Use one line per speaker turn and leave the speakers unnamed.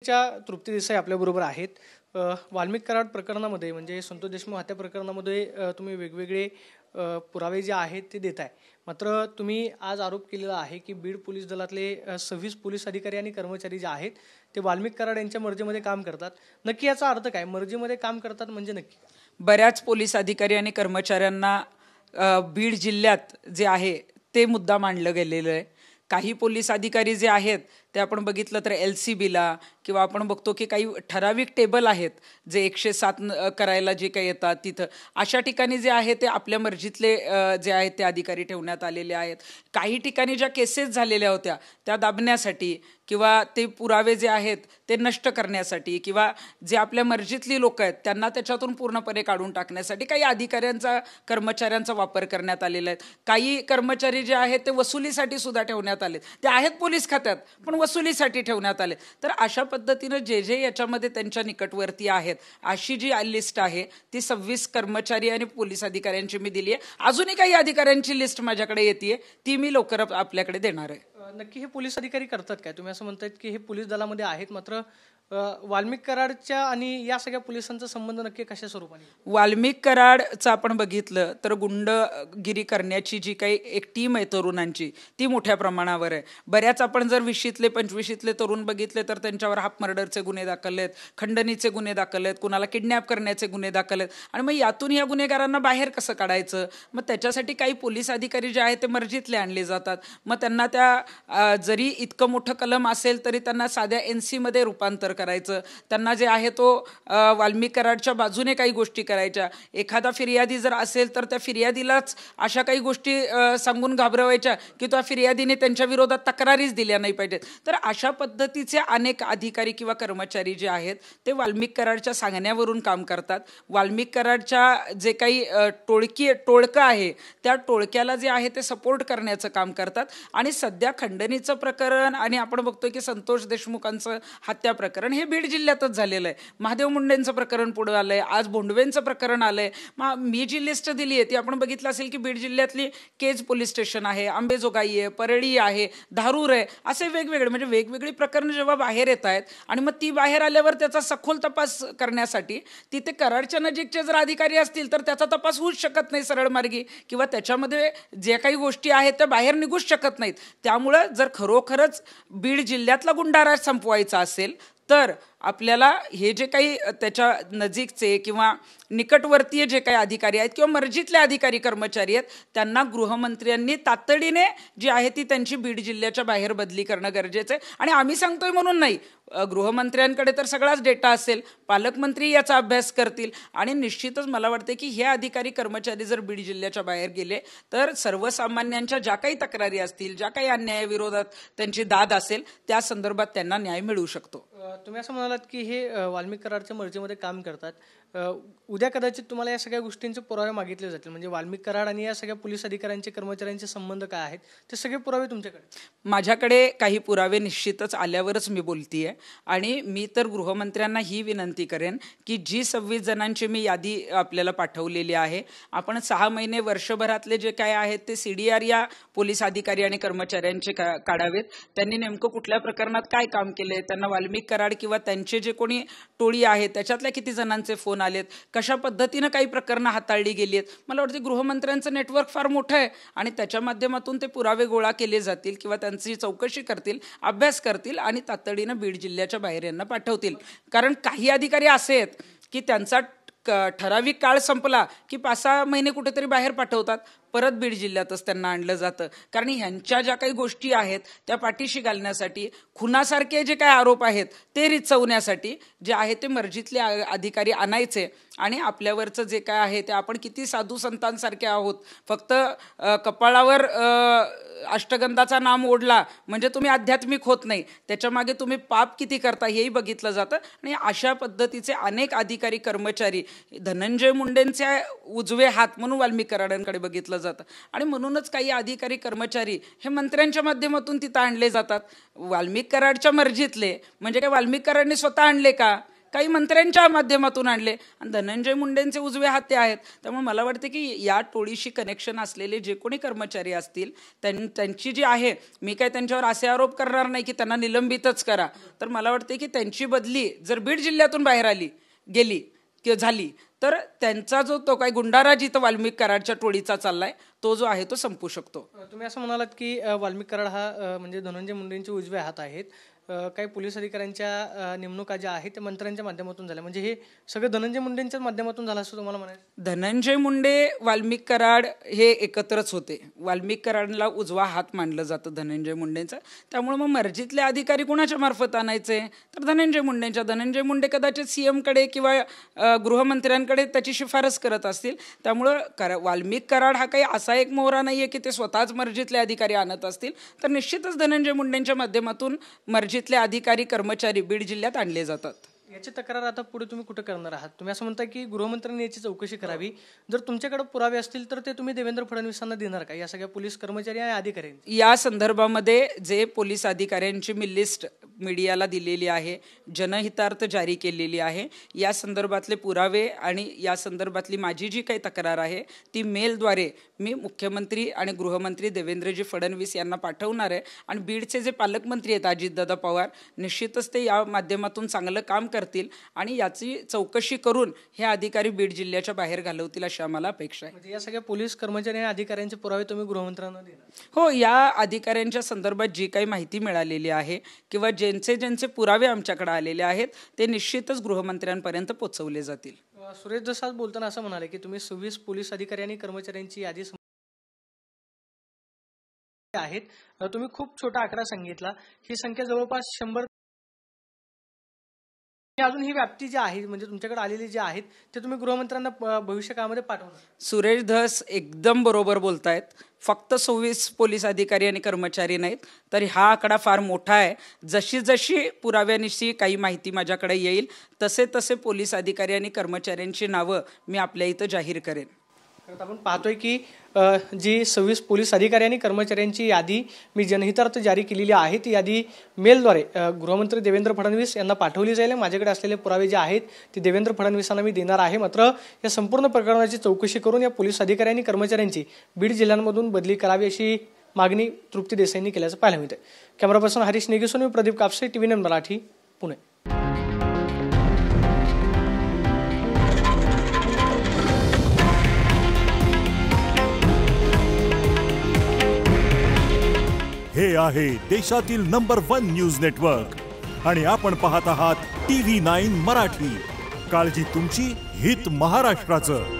तृप्ती देसाई आपल्याबरोबर आहेत. वाल्मिक कराड प्रकरणामध्ये म्हणजे संतोष देशमुख हत्या प्रकरणामध्ये तुम्ही वेगवेगळे पुरावे जे आहेत ते देताय. मात्र तुम्ही आज आरोप केलेला आहे की बीड पोलीस दलातले 26 पोलीस अधिकारी आणि कर्मचारी जे आहेत ते वाल्मिक कराड यांच्या मर्जीमध्ये काम करतात. नक्की याचा अर्थ काय? मर्जीमध्ये काम करतात म्हणजे नक्की?
बऱ्याच पोलीस अधिकारी आणि कर्मचाऱ्यांना बीड जिल्ह्यात जे आहे ते मुद्दा मांडलं गेलेलं आहे. काही पोलीस अधिकारी जे आहेत ते आपण बघितलं तर LCBला किंवा आपण बघतो की काही ठराविक टेबल आहेत जे 107 करायला जे काही येतात तिथं अशा ठिकाणी जे आहे ते आपल्या मर्जीतले जे आहेत ते अधिकारी ठेवण्यात आलेले आहेत. काही ठिकाणी ज्या केसेस झालेल्या होत्या त्या दाबण्यासाठी किंवा ते पुरावे जे आहेत ते नष्ट करण्यासाठी किंवा जे आपल्या मर्जीतली लोक आहेत त्यांना त्याच्यातून पूर्णपणे काढून टाकण्यासाठी काही अधिकाऱ्यांचा कर्मचाऱ्यांचा वापर करण्यात आलेला आहे. काही कर्मचारी जे आहेत ते वसुलीसाठी सुद्धा ठेवण्यात आले. ते आहेत पोलीस खात्यात पण वसुलीसाठी ठेवण्यात आले. तर अशा पद्धतीनं जे याच्यामध्ये त्यांच्या निकटवर्ती आहेत अशी जी लिस्ट आहे ती 26 कर्मचारी आणि पोलीस अधिकाऱ्यांची मी दिली आहे. अजूनही काही अधिकाऱ्यांची लिस्ट माझ्याकडे येते ती मी लवकर आपल्याकडे देणार आहे.
नक्की हे पोलीस अधिकारी करतात काय? तुम्ही असं म्हणतायत की हे पोलीस दलामध्ये आहेत, मात्र वाल्मिक कराडच्या आणि या सगळ्या पोलिसांचा संबंध नक्की कशा स्वरूपाने?
वाल्मिक कराडचं आपण बघितलं तर गुंडगिरी करण्याची जी काही एक टीम आहे तरुणांची ती मोठ्या प्रमाणावर आहे. बऱ्याच आपण जर 20शीतले 25शीतले तरुण बघितले तर त्यांच्यावर हाफ मर्डरचे गुन्हे दाखल आहेत, खंडणीचे गुन्हे दाखल आहेत, कुणाला किडनॅप करण्याचे गुन्हे दाखल आहेत. आणि मग यातून या गुन्हेगारांना बाहेर कसं काढायचं? मग त्याच्यासाठी काही पोलीस अधिकारी जे आहेत ते मर्जीतले आणले जातात. मग त्यांना त्या जरी इतकं मोठं कलम असेल तरी त्यांना साध्या NC मध्ये रूपांतर करायचं. त्यांना जे आहे तो वाल्मिक कराडच्या बाजूने काही गोष्टी करायच्या. एखादा फिर्यादी जर असेल तर त्या फिर्यादीलाच अशा काही गोष्टी सांगून घाबरवायच्या की त्या फिर्यादीने त्यांच्या विरोधात तक्रारीच दिल्या नाही पाहिजेत. तर अशा पद्धतीचे अनेक अधिकारी किंवा कर्मचारी जे आहेत ते वाल्मिक कराडच्या सांगण्यावरून काम करतात. वाल्मिक कराडच्या जे काही टोळकं आहे त्या टोळक्याला जे आहे ते सपोर्ट करण्याचं काम करतात. आणि सध्या खंडणीचं प्रकरण आणि आपण बघतोय की संतोष देशमुखांचं हत्या प्रकरण हे बीड जिल्ह्यातच झालेलं आहे. महादेव मुंडेंचं प्रकरण पुढे आलंय, आज भोंडवेंचं प्रकरण आलंय. मी जी लिस्ट दिली आहे ती आपण बघितलं असेल की बीड जिल्ह्यातली केज पोलीस स्टेशन आहे, अंबेजोगाई आहे, परळी आहे, धारूर आहे, असे वेगवेगळे म्हणजे वेगवेगळी प्रकरणं जेव्हा बाहेर येत आहेत आणि मग ती बाहेर आल्यावर त्याचा सखोल तपास करण्यासाठी तिथे कराडच्या नजीकचे जर अधिकारी असतील तर त्याचा तपास होऊच शकत नाही सरळ मार्गी किंवा त्याच्यामध्ये जे काही गोष्टी आहेत त्या बाहेर निघूच शकत नाहीत. त्यामुळं जर खरोखरच बीड जिल्ह्यातला गुंडाराज संपवायचा असेल तर आपल्याला हे जे काही त्याच्या नजीकचे किंवा निकटवर्तीय जे काही अधिकारी आहेत किंवा मर्जीतले अधिकारी कर्मचारी आहेत त्यांना गृहमंत्र्यांनी तातडीने जी आहे ती त्यांची बीड जिल्ह्याच्या बाहेर बदली करणं गरजेचं आहे. आणि आम्ही सांगतोय म्हणून नाही, गृहमंत्र्यांकडे तर सगळाच डेटा असेल, पालकमंत्री याचा अभ्यास करतील आणि निश्चितच मला वाटते की हे अधिकारी कर्मचारी जर बीड जिल्ह्याच्या बाहेर गेले तर सर्वसामान्यांच्या ज्या काही तक्रारी असतील, ज्या काही अन्यायाविरोधात त्यांची दाद असेल त्या संदर्भात त्यांना न्याय मिळू शकतो.
तुम्ही असं म्हणालात की हे वाल्मिक कराडच्या मर्जीमध्ये काम करतात. उद्या कदाचित तुम्हाला या सगळ्या गोष्टींचे पुरावे मागितले जातील, म्हणजे वाल्मिक कराड आणि या सगळ्या पोलीस अधिकाऱ्यांचे कर्मचाऱ्यांचे संबंध काय आहेत ते सगळे पुरावे तुमच्याकडे?
माझ्याकडे काही पुरावे निश्चितच आल्यावरच मी बोलतीये. आणि मी तर गृहमंत्र्यांना ही विनंती करेन की जी 26 जणांची मी यादी आपल्याला पाठवलेली आहे, आपण 6 महिने वर्षभरातले जे काय आहेत ते CDR या पोलीस अधिकारी आणि कर्मचाऱ्यांचे काढावेत. त्यांनी नेमकं कुठल्या प्रकरणात काय काम केलंय, त्यांना वाल्मिक कराड किंवा त्यांचे जे कोणी टोळी आहे त्याच्यातल्या किती जणांचे फोन आलेत, कशा पद्धतीनं काही प्रकरणं हाताळली गेली आहेत. मला वाटतं गृहमंत्र्यांचं नेटवर्क फार मोठं आहे आणि त्याच्या माध्यमातून ते पुरावे गोळा केले जातील किंवा त्यांची चौकशी करतील, अभ्यास करतील आणि तातडीनं बीड जिल्ह्याच्या बाहेर यांना पाठवतील. कारण काही अधिकारी असे आहेत की त्यांचा ठराविक काळ संपला की 5-6 महिने कुठेतरी बाहेर पाठवतात, परत बीड जिल्ह्यातच त्यांना आणलं जातं. कारण ह्यांच्या ज्या काही गोष्टी आहेत त्या पाठीशी घालण्यासाठी, खुनासारखे जे काही आरोप आहेत ते रिचवण्यासाठी जे आहे ते मर्जीतले अधिकारी आणायचे आणि आपल्यावरचं जे काय आहे ते आपण किती साधू संतांसारखे आहोत, फक्त कपाळावर अष्टगंधाचा नाम ओढला म्हणजे तुम्ही आध्यात्मिक होत नाही, त्याच्या मागे तुम्ही पाप किती करता हेही बघितलं जातं. आणि अशा पद्धतीचे अनेक अधिकारी कर्मचारी धनंजय मुंडेंचे उजवे हात म्हणून वाल्मिक कराडांकडे बघितलं जातं आणि म्हणूनच काही अधिकारी कर्मचारी हे मंत्र्यांच्या माध्यमातून तिथं आणले जातात. वाल्मिक कराडच्या मर्जीतले म्हणजे काय वाल्मिक कराडने स्वतः आणले का? काही मंत्र्यांच्या माध्यमातून आणले आणि धनंजय मुंडेंचे उजवे हात ते आहेत. त्यामुळे मला वाटते की या टोळीशी कनेक्शन असलेले जे कोणी कर्मचारी असतील त्यांची जी आहे, मी काय त्यांच्यावर असे आरोप करणार नाही की त्यांना निलंबितच करा, तर मला वाटते की त्यांची बदली जर बीड जिल्ह्यातून बाहेर गेली किंवा झाली तर त्यांचा जो तो काही गुंडाराज इथं वाल्मिक कराडच्या टोळीचा चाललाय तो जो आहे तो संपू शकतो.
तुम्ही असं म्हणालात की वाल्मिक कराड हा म्हणजे धनंजय मुंडेंचे उजवे हात आहेत. काही पोलीस अधिकाऱ्यांच्या नेमणुका ज्या आहेत त्या मंत्र्यांच्या माध्यमातून झाल्या, म्हणजे हे सगळं धनंजय मुंडेंच्याच माध्यमातून झालं असं तुम्हाला म्हणायचं?
धनंजय मुंडे वाल्मिक कराड हे एकत्रच होते. वाल्मिक कराडला उजवा हात मानलं जातं धनंजय मुंडेंचा. त्यामुळे मग मर्जीतले अधिकारी कुणाच्या मार्फत आणायचे तर धनंजय मुंडेंच्या. धनंजय मुंडे कदाचित CM कडे किंवा गृहमंत्र्यांकडे त्याची शिफारस करत असतील. त्यामुळं वाल्मिक कराड हा काही असा एक मोहरा नाही आहे की ते स्वतःच मर्जीतले अधिकारी आणत असतील, तर निश्चितच धनंजय मुंडेंच्या माध्यमातून मर्जीतले अधिकारी कर्मचारी बीड जिल्ह्यात आणले जातात.
याची तक्रार आता पुढे तुम्ही कुठे करणार आहात? तुम्ही असं म्हणता की गृहमंत्र्यांनी याची चौकशी करावी. जर तुमच्याकडे पुरावे असतील तर ते तुम्ही देवेंद्र फडणवीसांना देणार का, या सगळ्या पोलीस कर्मचारी आणि अधिकाऱ्यांनी?
या संदर्भामध्ये जे पोलीस अधिकाऱ्यांची मी लिस्ट मीडियाला दिलेली आहे, जनहितार्थ जारी केलेली आहे, या संदर्भातले पुरावे आणि या संदर्भातली माझी जी काही तक्रार आहे ती मेलद्वारे मी मुख्यमंत्री आणि गृहमंत्री देवेंद्रजी फडणवीस यांना पाठवणार आहे. आणि बीडचे जे पालकमंत्री आहेत अजितदादा पवार, निश्चितच ते या माध्यमातून चांगलं काम करतील आणि याची चौकशी करून हे अधिकारी बीड जिल्ह्याच्या बाहेर घालवतील अशी आम्हाला अपेक्षा आहे.
म्हणजे या सगळ्या पोलीस कर्मचारी आणि अधिकाऱ्यांचे पुरावे तुम्ही गृहमंत्र्यांना देणार?
हो, या अधिकाऱ्यांच्या संदर्भात जी काही माहिती मिळालेली आहे किंवा ज्यांचे पुरावे आमच्याकडे आलेले आहेत ते निश्चितच गृहमंत्र्यांपर्यंत पोहोचवले जातील.
सुरेश धस बोलताना असं म्हणाले की तुम्ही 26 पोलीस अधिकारी आणि कर्मचाऱ्यांची यादी आहेत. तुम्ही खूप छोटा आकडा सांगितला. ही संख्या जवळपास 100. अजून ही व्याप्ती जी आहे म्हणजे तुमच्याकडे आलेली जे आहेत ते तुम्ही गृहमंत्र्यांना भविष्य काळामध्ये पाठवणार?
सुरेश धस एकदम बरोबर बोलतायत. फक्त 26 पोलीस अधिकारी आणि कर्मचारी नाहीत, तर हा आकडा फार मोठा आहे. जशी पुराव्यानिशी काही माहिती माझ्याकडे येईल तसे तसे पोलीस अधिकारी आणि कर्मचाऱ्यांची नावं मी आपल्या इथं जाहीर करेन.
आपण पाहतोय की जी 26 पोलीस अधिकारी आणि कर्मचाऱ्यांची यादी मी जनहितार्थ जारी केलेली आहे ती यादी मेलद्वारे गृहमंत्री देवेंद्र फडणवीस यांना पाठवली जाईल. माझ्याकडे असलेले पुरावे जे आहेत ते देवेंद्र फडणवीसांना मी देणार आहे. मात्र या संपूर्ण प्रकरणाची चौकशी करून या पोलीस अधिकारी आणि कर्मचाऱ्यांची बीड जिल्ह्यांमधून बदली करावी अशी मागणी तृप्ती देसाईंनी केल्याचं पाहायला मिळते. कॅमेरा पर्सन हरीश नेगेसोन, मी प्रदीप कापसे, TV9 मराठी, पुणे.
हे आहे देशातील नंबर 1 न्यूज नेटवर्क आणि आपण पाहत आहात TV9 मराठी. काळजी तुमची, हित महाराष्ट्राचं.